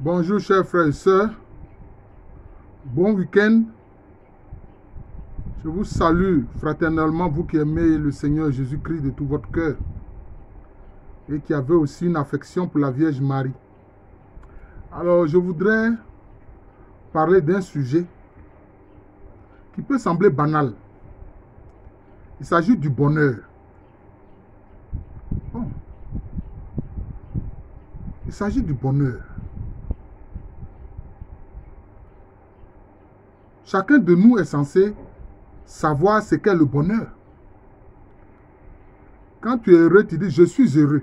Bonjour chers frères et sœurs, bon week-end. Je vous salue fraternellement, vous qui aimez le Seigneur Jésus-Christ de tout votre cœur et qui avez aussi une affection pour la Vierge Marie. Alors je voudrais parler d'un sujet qui peut sembler banal. Il s'agit du bonheur. Bon. Il s'agit du bonheur. Chacun de nous est censé savoir ce qu'est le bonheur. Quand tu es heureux, tu dis « je suis heureux ».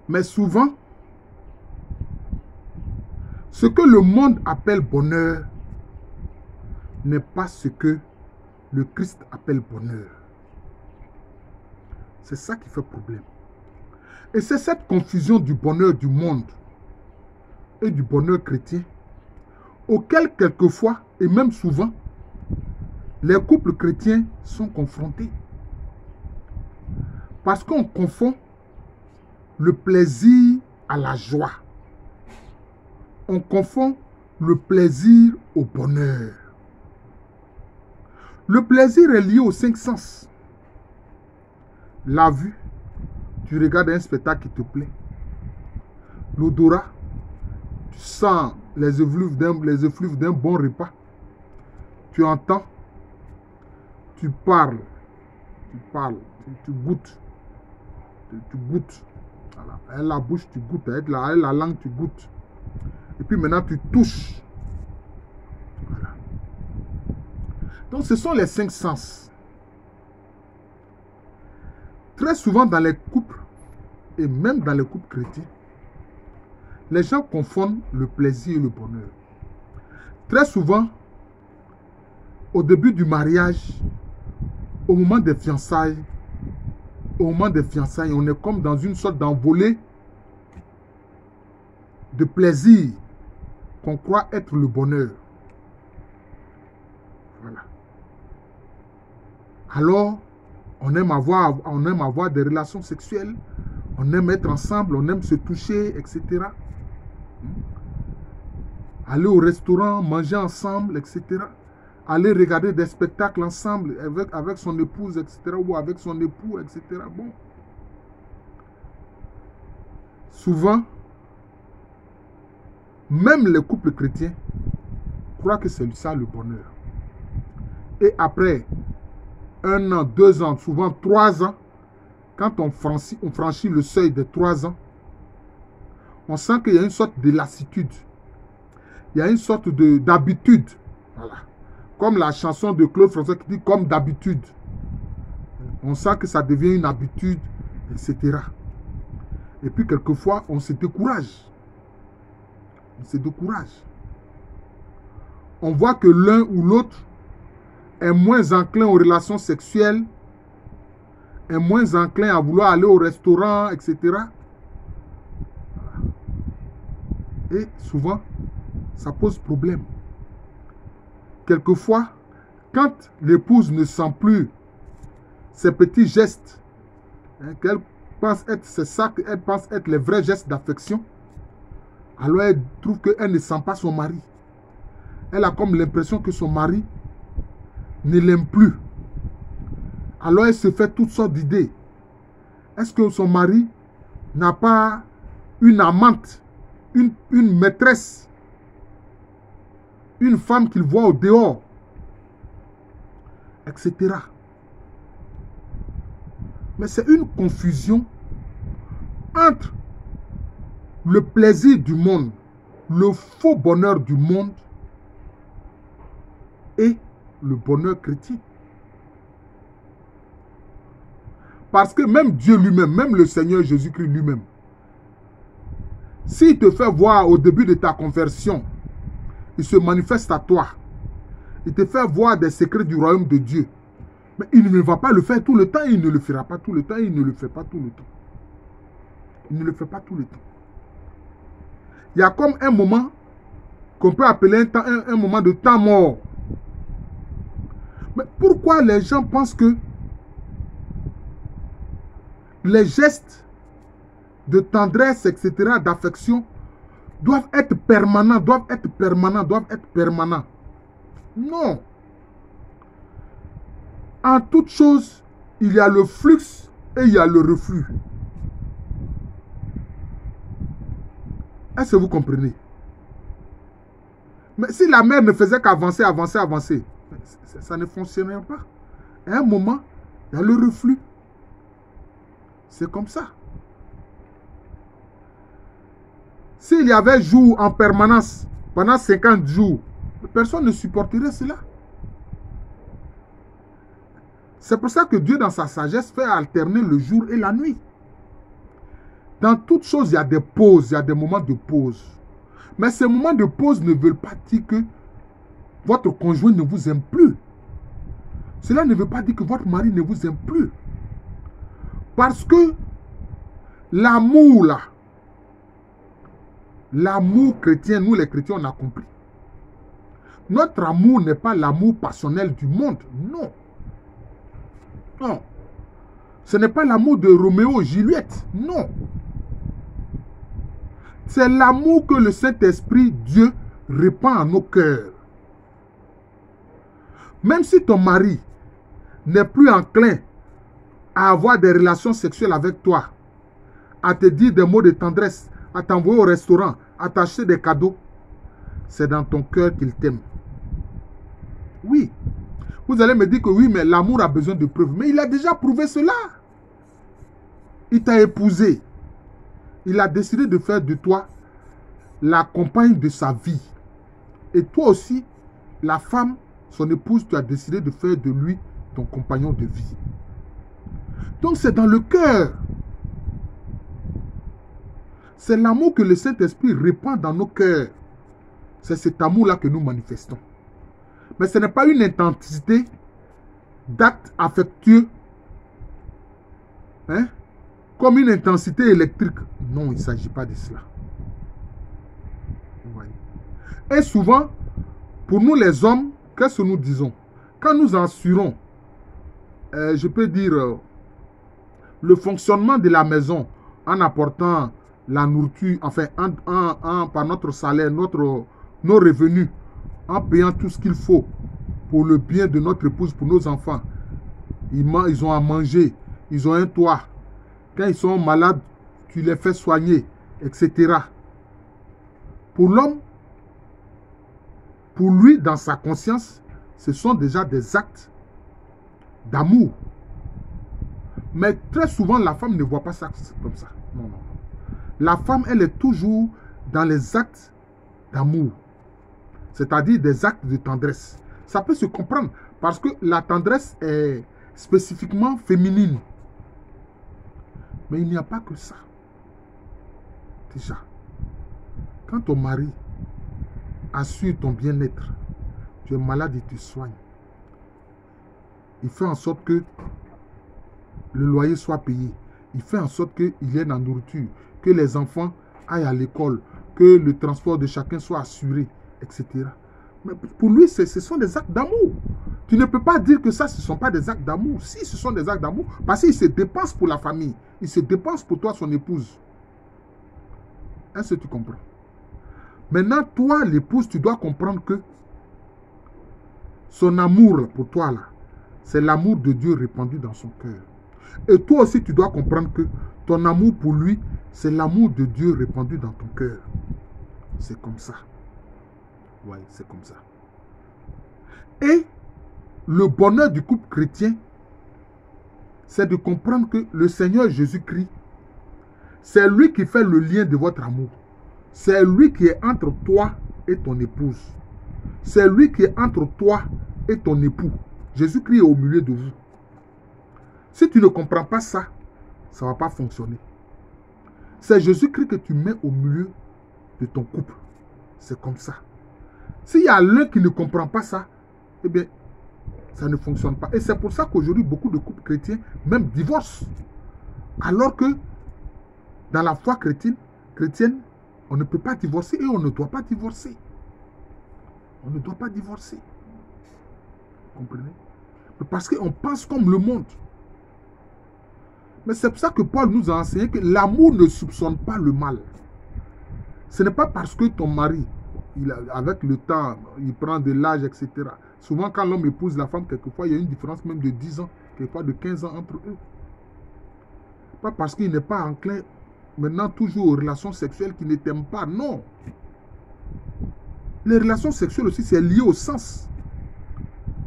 Mais souvent, ce que le monde appelle bonheur n'est pas ce que le Christ appelle bonheur. C'est ça qui fait problème. Et c'est cette confusion du bonheur du monde et du bonheur chrétien auquel quelquefois, et même souvent, les couples chrétiens sont confrontés. Parce qu'on confond le plaisir à la joie. On confond le plaisir au bonheur. Le plaisir est lié aux 5 sens. La vue, tu regardes un spectacle qui te plaît. L'odorat, tu sens les effluves d'un bon repas. Tu entends, tu parles, tu goûtes. Tu goûtes. Voilà. Avec la bouche, tu goûtes. Avec la langue, tu goûtes. Et puis maintenant, tu touches. Voilà. Donc, ce sont les 5 sens. Très souvent dans les couples, et même dans les couples chrétiens, les gens confondent le plaisir et le bonheur. Très souvent, au début du mariage, au moment des fiançailles, on est comme dans une sorte d'envolée de plaisir qu'on croit être le bonheur. Voilà. Alors, on aime avoir des relations sexuelles, on aime être ensemble, on aime se toucher, etc. Aller au restaurant, manger ensemble, etc. Aller regarder des spectacles ensemble avec son épouse, etc. Ou avec son époux, etc. Bon. Souvent, même les couples chrétiens croient que c'est ça le bonheur. Et après 1 an, 2 ans, souvent 3 ans, quand on franchit le seuil de 3 ans, on sent qu'il y a une sorte de lassitude. Il y a une sorte d'habitude. Voilà. Comme la chanson de Claude François qui dit « comme d'habitude ». On sent que ça devient une habitude, etc. Et puis quelquefois, on se décourage. On se décourage. On voit que l'un ou l'autre est moins enclin aux relations sexuelles, est moins enclin à vouloir aller au restaurant, etc. Et souvent, ça pose problème. Quelquefois, quand l'épouse ne sent plus ces petits gestes, qu'elle pense être, c'est ça qu'elle pense être les vrais gestes d'affection, alors elle trouve qu'elle ne sent pas son mari. Elle a comme l'impression que son mari ne l'aime plus. Alors elle se fait toutes sortes d'idées. Est-ce que son mari n'a pas une amante, une maîtresse, une femme qu'il voit au dehors, etc. Mais c'est une confusion entre le plaisir du monde, le faux bonheur du monde et le bonheur chrétien. Parce que même Dieu lui-même, même le Seigneur Jésus-Christ lui-même, s'il te fait voir au début de ta conversion, il se manifeste à toi. Il te fait voir des secrets du royaume de Dieu. Mais il ne va pas le faire tout le temps. Il ne le fera pas tout le temps. Il ne le fait pas tout le temps. Il ne le fait pas tout le temps. Il y a comme un moment qu'on peut appeler un moment de temps mort. Mais pourquoi les gens pensent que les gestes de tendresse, etc., d'affection, doivent être permanents, doivent être permanents, doivent être permanents. Non. En toute chose, il y a le flux et il y a le reflux. Est-ce que vous comprenez? Mais si la mer ne faisait qu'avancer, avancer, avancer, ça ne fonctionnerait pas. À un moment, il y a le reflux. C'est comme ça. S'il y avait jour en permanence, pendant 50 jours, personne ne supporterait cela. C'est pour ça que Dieu, dans sa sagesse, fait alterner le jour et la nuit. Dans toutes choses, il y a des pauses, il y a des moments de pause. Mais ces moments de pause ne veulent pas dire que votre conjoint ne vous aime plus. Cela ne veut pas dire que votre mari ne vous aime plus. Parce que l'amour, là, l'amour chrétien, nous les chrétiens, on a compris. Notre amour n'est pas l'amour passionnel du monde. Non. Non. Ce n'est pas l'amour de Roméo et Juliette. Non. C'est l'amour que le Saint-Esprit, Dieu, répand en nos cœurs. Même si ton mari n'est plus enclin à avoir des relations sexuelles avec toi, à te dire des mots de tendresse, à t'envoyer au restaurant, à t'acheter des cadeaux, c'est dans ton cœur qu'il t'aime. Oui. Vous allez me dire que oui, mais l'amour a besoin de preuves. Mais il a déjà prouvé cela. Il t'a épousé. Il a décidé de faire de toi la compagne de sa vie. Et toi aussi, la femme, son épouse, tu as décidé de faire de lui ton compagnon de vie. Donc c'est dans le cœur. C'est l'amour que le Saint-Esprit répand dans nos cœurs. C'est cet amour-là que nous manifestons. Mais ce n'est pas une intensité d'actes affectueux, hein, comme une intensité électrique. Non, il ne s'agit pas de cela. Vous voyez. Et souvent, pour nous les hommes, qu'est-ce que nous disons? Quand nous assurons, je peux dire, le fonctionnement de la maison en apportant la nourriture, enfin, par notre salaire, nos revenus, en payant tout ce qu'il faut pour le bien de notre épouse, pour nos enfants. Ils ont à manger, ils ont un toit. Quand ils sont malades, tu les fais soigner, etc. Pour l'homme, pour lui, dans sa conscience, ce sont déjà des actes d'amour. Mais très souvent, la femme ne voit pas ça comme ça. Non, non. La femme, elle est toujours dans les actes d'amour. C'est-à-dire des actes de tendresse. Ça peut se comprendre parce que la tendresse est spécifiquement féminine. Mais il n'y a pas que ça. Déjà, quand ton mari assure ton bien-être, tu es malade, il te soigne. Il fait en sorte que le loyer soit payé. Il fait en sorte qu'il y ait la nourriture, que les enfants aillent à l'école, que le transport de chacun soit assuré, etc. Mais pour lui, ce sont des actes d'amour. Tu ne peux pas dire que ça, ce ne sont pas des actes d'amour. Si, ce sont des actes d'amour, parce qu'il se dépense pour la famille. Il se dépense pour toi, son épouse. Est-ce que tu comprends? Maintenant, toi, l'épouse, tu dois comprendre que son amour pour toi, là, c'est l'amour de Dieu répandu dans son cœur. Et toi aussi, tu dois comprendre que ton amour pour lui, c'est l'amour de Dieu répandu dans ton cœur. C'est comme ça. Oui, c'est comme ça. Et le bonheur du couple chrétien, c'est de comprendre que le Seigneur Jésus-Christ, c'est lui qui fait le lien de votre amour. C'est lui qui est entre toi et ton épouse. C'est lui qui est entre toi et ton époux. Jésus-Christ est au milieu de vous. Si tu ne comprends pas ça, ça ne va pas fonctionner. C'est Jésus-Christ que tu mets au milieu de ton couple. C'est comme ça. S'il y a l'un qui ne comprend pas ça, eh bien, ça ne fonctionne pas. Et c'est pour ça qu'aujourd'hui, beaucoup de couples chrétiens même divorcent. Alors que dans la foi chrétienne, on ne peut pas divorcer et on ne doit pas divorcer. On ne doit pas divorcer. Vous comprenez? Parce qu'on pense comme le monde. Mais c'est pour ça que Paul nous a enseigné que l'amour ne soupçonne pas le mal. Ce n'est pas parce que ton mari, avec le temps, il prend de l'âge, etc. Souvent, quand l'homme épouse la femme, quelquefois, il y a une différence même de 10 ans, quelquefois de 15 ans entre eux. Pas parce qu'il n'est pas enclin maintenant toujours aux relations sexuelles qu'il ne t'aime pas. Non. Les relations sexuelles aussi, c'est lié au sens.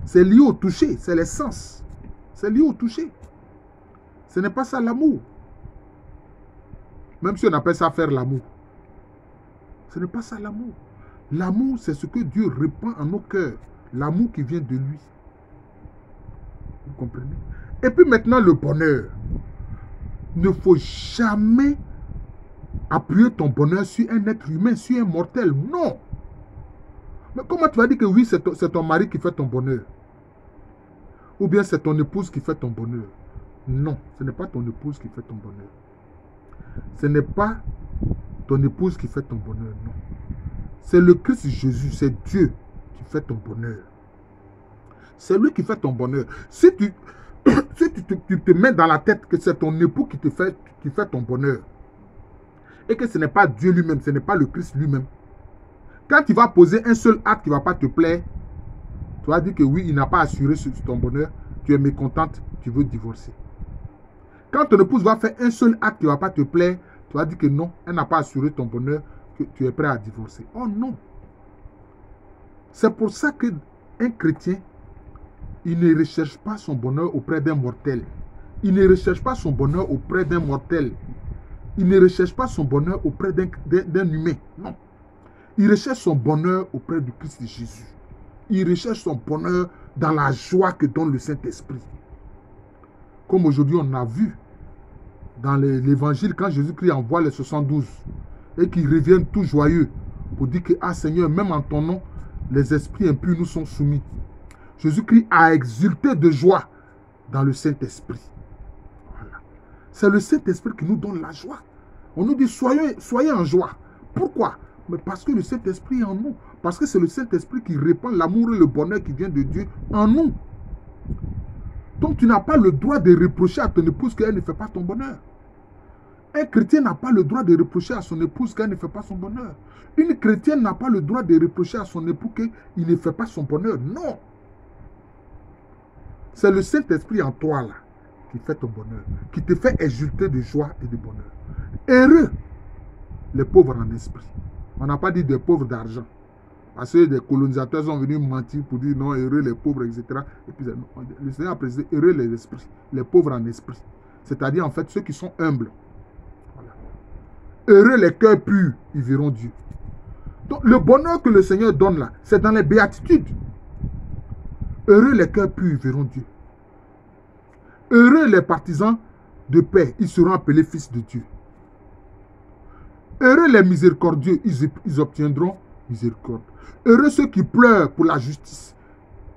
C'est lié au toucher. C'est les sens. C'est lié au toucher. Ce n'est pas ça l'amour. Même si on appelle ça faire l'amour. Ce n'est pas ça l'amour. L'amour, c'est ce que Dieu répand en nos cœurs. L'amour qui vient de lui. Vous comprenez? Et puis maintenant, le bonheur. Il ne faut jamais appuyer ton bonheur sur un être humain, sur un mortel. Non. Mais comment tu vas dire que oui, c'est ton mari qui fait ton bonheur? Ou bien c'est ton épouse qui fait ton bonheur? Non, ce n'est pas ton épouse qui fait ton bonheur. Ce n'est pas ton épouse qui fait ton bonheur, non. C'est le Christ Jésus, c'est Dieu qui fait ton bonheur. C'est lui qui fait ton bonheur. Si tu te mets dans la tête que c'est ton époux qui fait ton bonheur, et que ce n'est pas Dieu lui-même, ce n'est pas le Christ lui-même, quand tu vas poser un seul acte qui ne va pas te plaire, tu vas dire que oui, il n'a pas assuré sur ton bonheur, tu es mécontente, tu veux divorcer. Quand ton épouse va faire un seul acte qui ne va pas te plaire, tu vas dire que non, elle n'a pas assuré ton bonheur, que tu es prêt à divorcer. Oh non! C'est pour ça qu'un chrétien, il ne recherche pas son bonheur auprès d'un mortel. Il ne recherche pas son bonheur auprès d'un mortel. Il ne recherche pas son bonheur auprès d'un humain. Non. Il recherche son bonheur auprès du Christ de Jésus. Il recherche son bonheur dans la joie que donne le Saint-Esprit. Comme aujourd'hui on a vu dans l'évangile, quand Jésus-Christ envoie les 72 et qu'ils reviennent tout joyeux pour dire que, ah Seigneur, même en ton nom, les esprits impurs nous sont soumis. Jésus-Christ a exulté de joie dans le Saint-Esprit. Voilà. C'est le Saint-Esprit qui nous donne la joie. On nous dit, soyez en joie. Pourquoi? Mais parce que le Saint-Esprit est en nous. Parce que c'est le Saint-Esprit qui répand l'amour et le bonheur qui vient de Dieu en nous. Donc tu n'as pas le droit de reprocher à ton épouse qu'elle ne fait pas ton bonheur. Un chrétien n'a pas le droit de reprocher à son épouse qu'elle ne fait pas son bonheur. Une chrétienne n'a pas le droit de reprocher à son époux qu'il ne fait pas son bonheur. Non. C'est le Saint-Esprit en toi là qui fait ton bonheur, qui te fait exulter de joie et de bonheur. Heureux les pauvres en esprit. On n'a pas dit des pauvres d'argent. Parce que des colonisateurs sont venus mentir pour dire non, heureux les pauvres, etc. Et puis le Seigneur a précisé heureux les esprits, les pauvres en esprit. C'est-à-dire en fait ceux qui sont humbles. Voilà. Heureux les cœurs purs, ils verront Dieu. Donc le bonheur que le Seigneur donne là, c'est dans les béatitudes. Heureux les cœurs purs, ils verront Dieu. Heureux les partisans de paix, ils seront appelés fils de Dieu. Heureux les miséricordieux, ils obtiendront miséricorde. Heureux ceux qui pleurent pour la justice,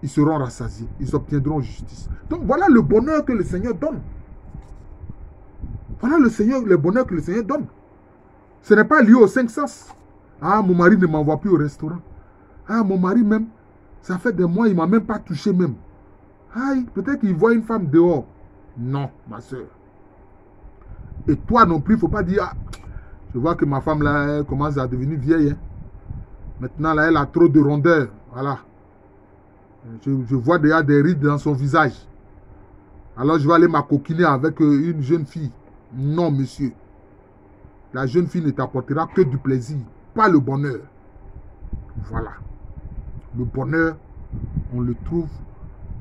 ils seront rassasiés, ils obtiendront justice. Donc voilà le bonheur que le Seigneur donne. Voilà le bonheur que le Seigneur donne. Ce n'est pas lié aux 5 sens. Ah, mon mari ne m'envoie plus au restaurant. Ah, mon mari même, ça fait des mois, il ne m'a même pas touché même. Ah, peut-être qu'il voit une femme dehors. Non, ma soeur. Et toi non plus, il ne faut pas dire, ah, je vois que ma femme là, elle commence à devenir vieille. Hein. Maintenant, là, elle a trop de rondeur. Voilà. Je vois déjà des rides dans son visage. Alors, je vais aller m'acoquiner avec une jeune fille. Non, monsieur. La jeune fille ne t'apportera que du plaisir, pas le bonheur. Voilà. Le bonheur, on le trouve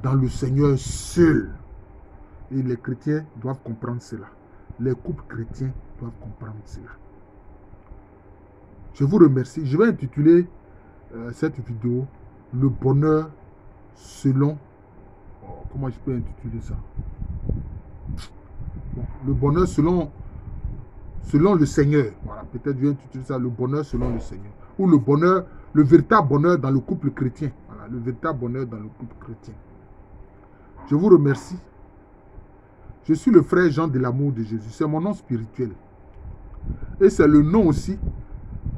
dans le Seigneur seul. Et les chrétiens doivent comprendre cela. Les couples chrétiens doivent comprendre cela. Je vous remercie. Je vais intituler cette vidéo « Le bonheur selon... » comment je peux intituler ça? Bon, le bonheur selon le Seigneur. Voilà, peut-être je vais intituler ça « Le bonheur selon le Seigneur ». Ou le bonheur, le véritable bonheur dans le couple chrétien. Voilà, le véritable bonheur dans le couple chrétien. Je vous remercie. Je suis le frère Jean de l'amour de Jésus. C'est mon nom spirituel. Et c'est le nom aussi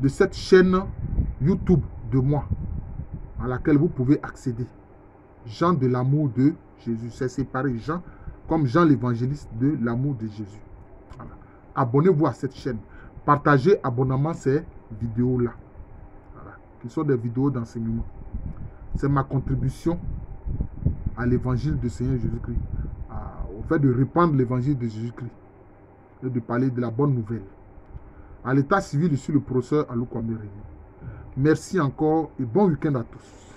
de cette chaîne YouTube de moi, à laquelle vous pouvez accéder. Jean de l'amour de Jésus. C'est séparé. Jean comme Jean l'évangéliste de l'amour de Jésus. Voilà. Abonnez-vous à cette chaîne. Partagez abonnement ces vidéos-là. Voilà. Qui sont des vidéos d'enseignement. C'est ma contribution à l'évangile du Seigneur Jésus-Christ. Au fait de répandre l'évangile de Jésus-Christ. Et de parler de la bonne nouvelle. À l'état civil, je suis le professeur Alou Kwame Rémy. Merci encore et bon week-end à tous.